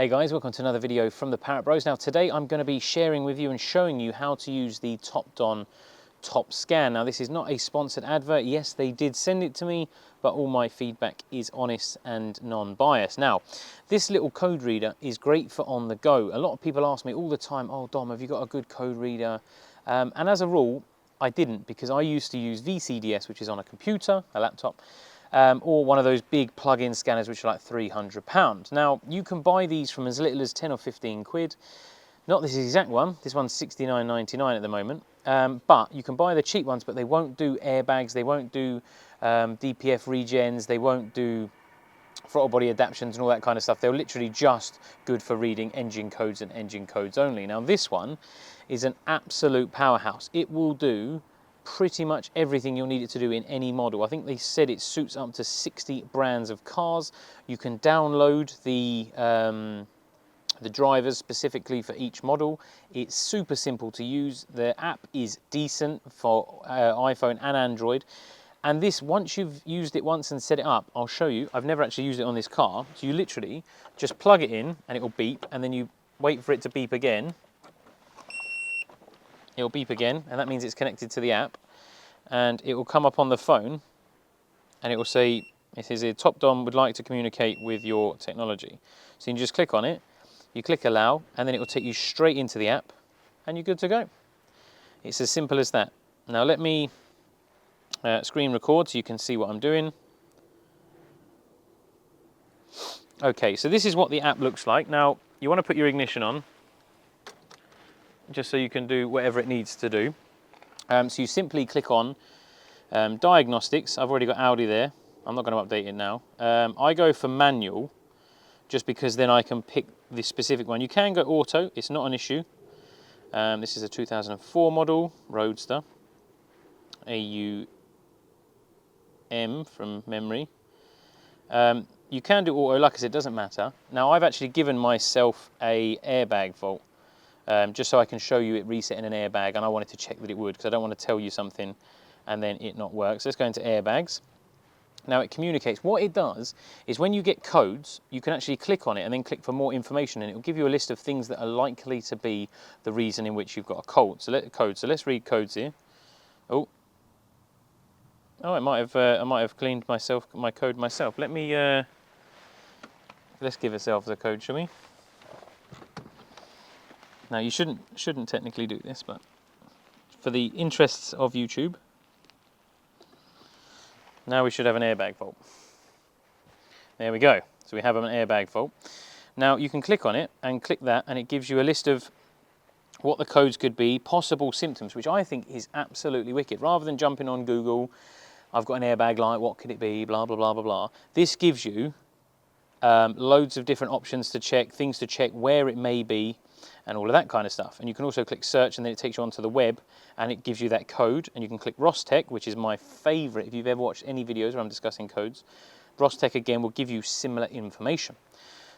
Hey guys, welcome to another video from the Parrot Bros. Now today I'm going to be sharing with you and showing you how to use the Topdon Topscan. Now this is not a sponsored advert. Yes, they did send it to me, but all my feedback is honest and non-biased. Now, this little code reader is great for on the go. A lot of people ask me all the time, oh Dom, have you got a good code reader? And as a rule, I didn't, because I used to use VCDS, which is on a computer, a laptop, or one of those big plug-in scanners which are like £300. Now you can buy these from as little as 10 or 15 quid. Not this exact one, this one's £69.99 at the moment, but you can buy the cheap ones, but they won't do airbags, they won't do DPF regens, they won't do throttle body adaptions and all that kind of stuff. They're literally just good for reading engine codes and engine codes only. Now this one is an absolute powerhouse. It will do pretty much everything you'll need it to do in any model. I think they said it suits up to 60 brands of cars. You can download the drivers specifically for each model. It's super simple to use. The app is decent for iPhone and Android. And this, once you've used it once and set it up, I'll show you. I've never actually used it on this car. So you literally just plug it in and it will beep, and then you wait for it to beep again. It'll beep again, and that means it's connected to the app, and it will come up on the phone and it will say, it says here, Topdon would like to communicate with your technology. So you can just click on it, you click allow, and then it will take you straight into the app and you're good to go. It's as simple as that. Now let me screen record so you can see what I'm doing. Okay, so this is what the app looks like. Now you want to put your ignition on, just so you can do whatever it needs to do. So you simply click on Diagnostics. I've already got Audi there. I'm not going to update it now. I go for manual, just because then I can pick the specific one. You can go auto, it's not an issue. This is a 2004 model, Roadster. AUM from memory. You can do auto, like I said, it doesn't matter. Now I've actually given myself a airbag fault. Just so I can show you it resetting an airbag, and I wanted to check that it would, because I don't want to tell you something and then it not work. So let's go into airbags. Now it communicates. What it does is when you get codes, you can actually click on it and then click for more information, and it will give you a list of things that are likely to be the reason in which you've got a code. So let's read codes here. Oh, I might have cleaned my code myself. Let me let's give ourselves a code, shall we? Now you shouldn't technically do this, but for the interests of YouTube, now we should have an airbag fault. There we go. So we have an airbag fault. Now you can click on it and click that, and it gives you a list of what the codes could be, possible symptoms, which I think is absolutely wicked. Rather than jumping on Google, I've got an airbag light, what could it be, blah, blah, blah, blah, blah. This gives you loads of different options to check, things to check, where it may be, and all of that kind of stuff. And you can also click search, and then it takes you onto the web and it gives you that code, and you can click Rostec, which is my favorite. If you've ever watched any videos where I'm discussing codes, Rostec again will give you similar information.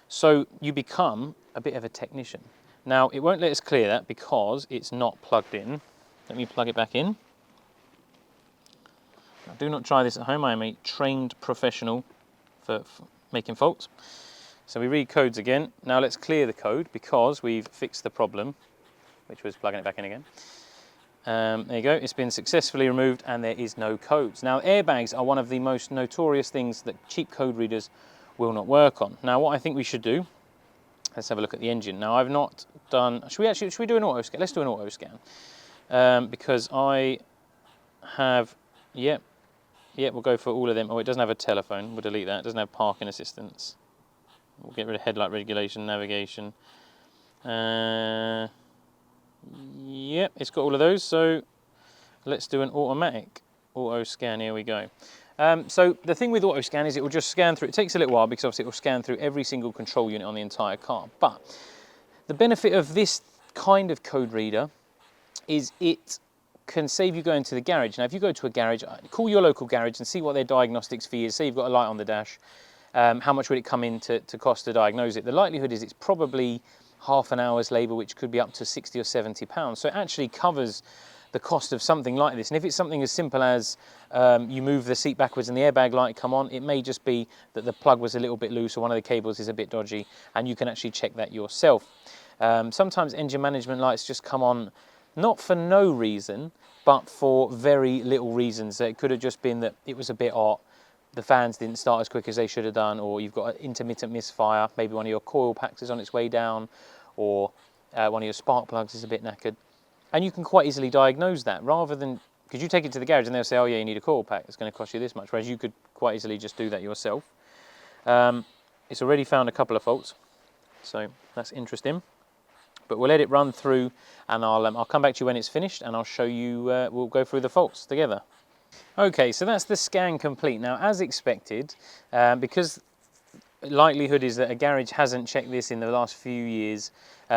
So you become a bit of a technician. Now it won't let us clear that because it's not plugged in. Let me plug it back in. Now, do not try this at home. I am a trained professional for making faults. So we read codes again. Now let's clear the code, because we've fixed the problem, which was plugging it back in again. There you go, it's been successfully removed and there is no codes. Now airbags are one of the most notorious things that cheap code readers will not work on. Now what I think we should do, let's have a look at the engine. Now I've not done, should we do an auto scan? Let's do an auto scan. Because I have, yep, we'll go for all of them. Oh, it doesn't have a telephone, we'll delete that. It doesn't have parking assistance. We'll get rid of headlight regulation, navigation. Yep, it's got all of those, so let's do an automatic auto scan. Here we go. So the thing with auto scan is it will just scan through. It takes a little while because obviously it will scan through every single control unit on the entire car. But the benefit of this kind of code reader is it can save you going to the garage. Now if you go to a garage, call your local garage and see what their diagnostics fee is. Say you've got a light on the dash. How much would it come in to cost to diagnose it? The likelihood is it's probably half an hour's labour, which could be up to £60 or £70. So it actually covers the cost of something like this. And if it's something as simple as you move the seat backwards and the airbag light come on, it may just be that the plug was a little bit loose or one of the cables is a bit dodgy, and you can actually check that yourself. Sometimes engine management lights just come on not for no reason, but for very little reasons. It could have just been that it was a bit hot, the fans didn't start as quick as they should have done, or you've got an intermittent misfire, maybe one of your coil packs is on its way down, or one of your spark plugs is a bit knackered. And you can quite easily diagnose that, rather than, because you take it to the garage and they'll say, oh yeah, you need a coil pack, it's going to cost you this much, whereas you could quite easily just do that yourself. It's already found a couple of faults, so that's interesting. But we'll let it run through, and I'll come back to you when it's finished, and I'll show you, we'll go through the faults together. Okay, so that's the scan complete. Now, as expected, because likelihood is that a garage hasn't checked this in the last few years,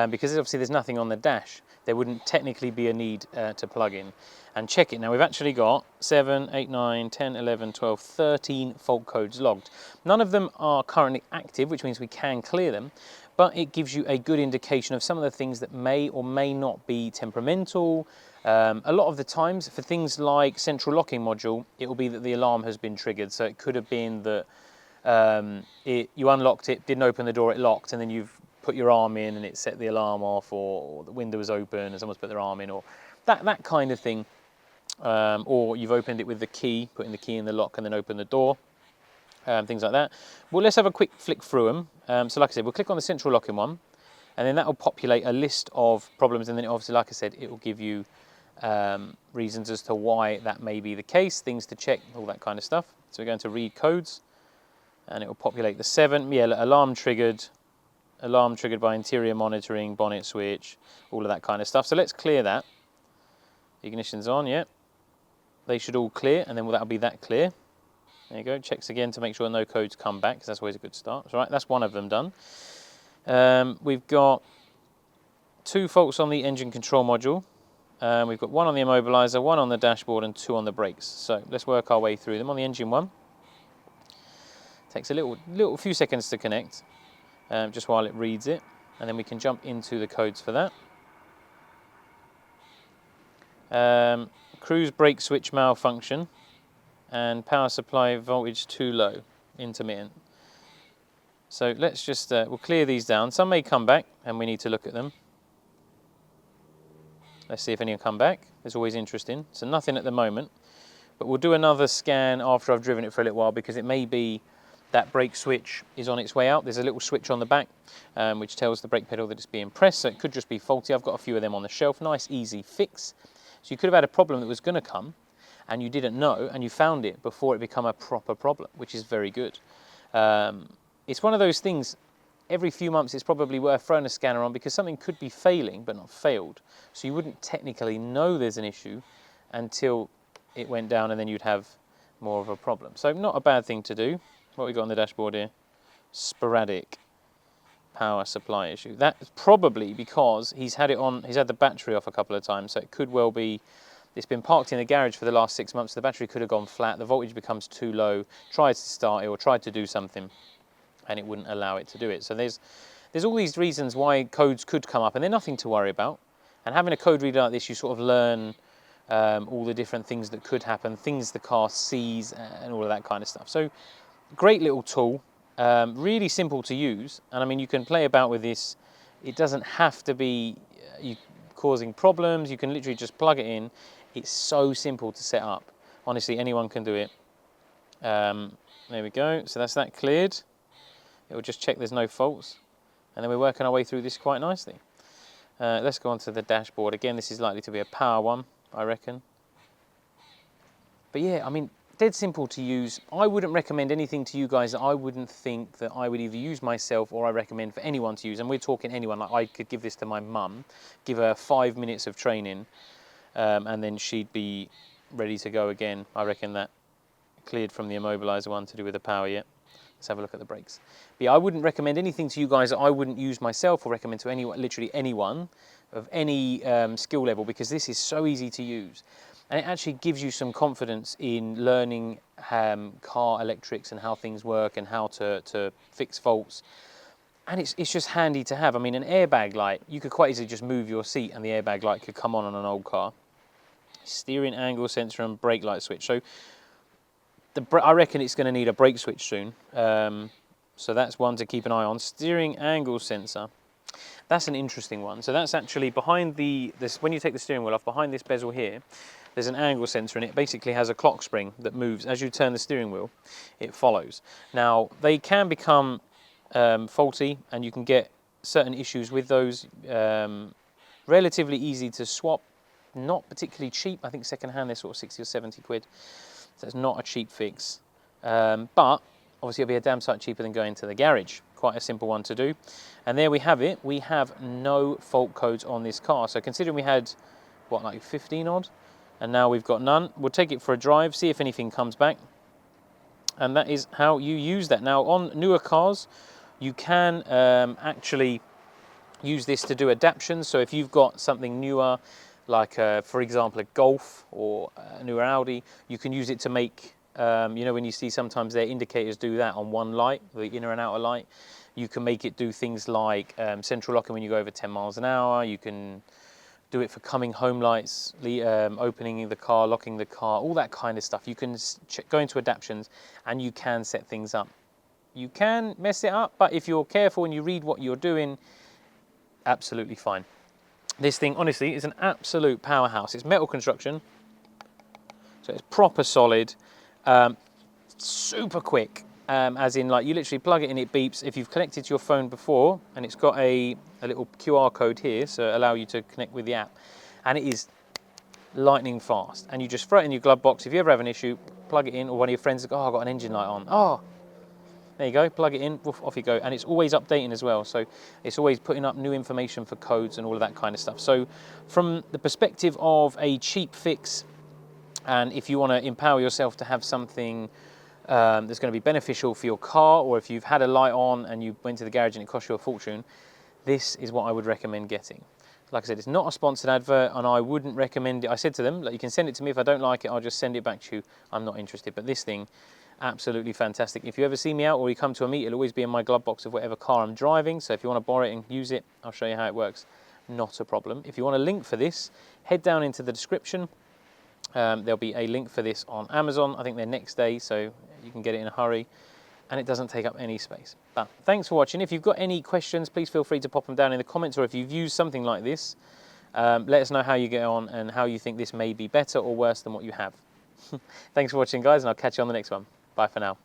because obviously there's nothing on the dash, there wouldn't technically be a need to plug in and check it. Now, we've actually got 7, 8, 9, 10, 11, 12, 13 fault codes logged. None of them are currently active, which means we can clear them, but it gives you a good indication of some of the things that may or may not be temperamental. A lot of the times, for things like central locking module, it will be that the alarm has been triggered. So it could have been that you unlocked it, didn't open the door, it locked, and then you've put your arm in and it set the alarm off, or the window was open and someone's put their arm in, or that kind of thing. Or you've opened it with the key, putting the key in the lock and then open the door. Things like that. Well, let's have a quick flick through them. So like I said, we'll click on the central locking one, and then that will populate a list of problems, and then obviously, like I said, it will give you reasons as to why that may be the case, things to check, all that kind of stuff. So we're going to read codes, and it will populate the 7. Yeah, alarm triggered by interior monitoring, bonnet switch, all of that kind of stuff. So let's clear that. Ignition's on, yeah. They should all clear, and then that'll be that clear. There you go, checks again to make sure no codes come back, because that's always a good start. So, right, that's one of them done. We've got 2 faults on the engine control module. We've got 1 on the immobiliser, 1 on the dashboard, and 2 on the brakes. So let's work our way through them. On the engine one, takes a little few seconds to connect, just while it reads it, and then we can jump into the codes for that. Cruise brake switch malfunction, and power supply voltage too low, intermittent. So let's just, we'll clear these down. Some may come back and we need to look at them. Let's see if any will come back. It's always interesting. So nothing at the moment, but we'll do another scan after I've driven it for a little while, because it may be that brake switch is on its way out. There's a little switch on the back which tells the brake pedal that it's being pressed, so it could just be faulty. I've got a few of them on the shelf. Nice, easy fix. So you could have had a problem that was going to come, and you didn't know, and you found it before it became a proper problem, which is very good. It's one of those things, every few months it's probably worth throwing a scanner on, because something could be failing but not failed. So you wouldn't technically know there's an issue until it went down, and then you'd have more of a problem. So not a bad thing to do. What have we got on the dashboard here? Sporadic power supply issue. That's probably because he's had the battery off a couple of times, so it could well be it's been parked in the garage for the last 6 months, the battery could have gone flat, the voltage becomes too low, tries to start it or tried to do something, and it wouldn't allow it to do it. So there's all these reasons why codes could come up, and they're nothing to worry about. And having a code reader like this, you sort of learn all the different things that could happen, things the car sees, and all of that kind of stuff. So great little tool, really simple to use, and I mean, you can play about with this. It doesn't have to be causing problems. You can literally just plug it in. It's so simple to set up. Honestly, anyone can do it. There we go. So that's that cleared. It will just check there's no faults. And then we're working our way through this quite nicely. Let's go on to the dashboard. Again, this is likely to be a power one, I reckon. But yeah, I mean, dead simple to use. I wouldn't recommend anything to you guys that I wouldn't think that I would either use myself or I recommend for anyone to use. And we're talking anyone. Like, I could give this to my mum, give her 5 minutes of training, and then she'd be ready to go again. I reckon that cleared from the immobiliser one to do with the power yet. Let's have a look at the brakes. But yeah, I wouldn't recommend anything to you guys that I wouldn't use myself or recommend to anyone, literally anyone of any skill level, because this is so easy to use. And it actually gives you some confidence in learning car electrics and how things work and how to fix faults. And it's just handy to have. I mean, an airbag light, you could quite easily just move your seat and the airbag light could come on an old car. steering angle sensor and brake light switch. So I reckon it's going to need a brake switch soon. So that's one to keep an eye on. Steering angle sensor. That's an interesting one. So that's actually behind this. When you take the steering wheel off, behind this bezel here, there's an angle sensor, and it basically has a clock spring that moves as you turn the steering wheel. It follows. Now they can become faulty, and you can get certain issues with those. Relatively easy to swap. Not particularly cheap. I think second hand they're sort of 60 or 70 quid. So it's not a cheap fix, but obviously it'll be a damn sight cheaper than going to the garage. Quite a simple one to do. And there we have it. We have no fault codes on this car. So considering we had, what, like 15 odd? And now we've got none. We'll take it for a drive, see if anything comes back. And that is how you use that. Now on newer cars, you can actually use this to do adaptions. So if you've got something newer, like for example a Golf or a newer Audi, you can use it to make, you know, when you see sometimes their indicators do that on one light, the inner and outer light, you can make it do things like central locking when you go over 10 miles an hour. You can do it for coming home lights, opening the car, locking the car, all that kind of stuff. You can go into adaptions and you can set things up. You can mess it up, but if you're careful and you read what you're doing, absolutely fine. This thing, honestly, is an absolute powerhouse. It's metal construction, so it's proper solid, super quick, as in like you literally plug it in, it beeps. If you've connected to your phone before, and it's got a little QR code here, so allow you to connect with the app, and it is lightning fast. And you just throw it in your glove box. If you ever have an issue, plug it in, or one of your friends go, oh, I've got an engine light on. Oh, there you go, plug it in, woof, off you go. And it's always updating as well. So it's always putting up new information for codes and all of that kind of stuff. So from the perspective of a cheap fix, and if you want to empower yourself to have something that's going to be beneficial for your car, or if you've had a light on and you went to the garage and it cost you a fortune, this is what I would recommend getting. Like I said, it's not a sponsored advert, and I wouldn't recommend it. I said to them, like, you can send it to me. If I don't like it, I'll just send it back to you. I'm not interested. But this thing, absolutely fantastic. If you ever see me out or you come to a meet, it'll always be in my glove box of whatever car I'm driving. So if you want to borrow it and use it, I'll show you how it works. Not a problem. If you want a link for this, head down into the description. There'll be a link for this on Amazon. I think they're next day, so you can get it in a hurry. And it doesn't take up any space. But thanks for watching. If you've got any questions, please feel free to pop them down in the comments, or if you've used something like this, let us know how you get on and how you think this may be better or worse than what you have. Thanks for watching, guys, and I'll catch you on the next one. Bye for now.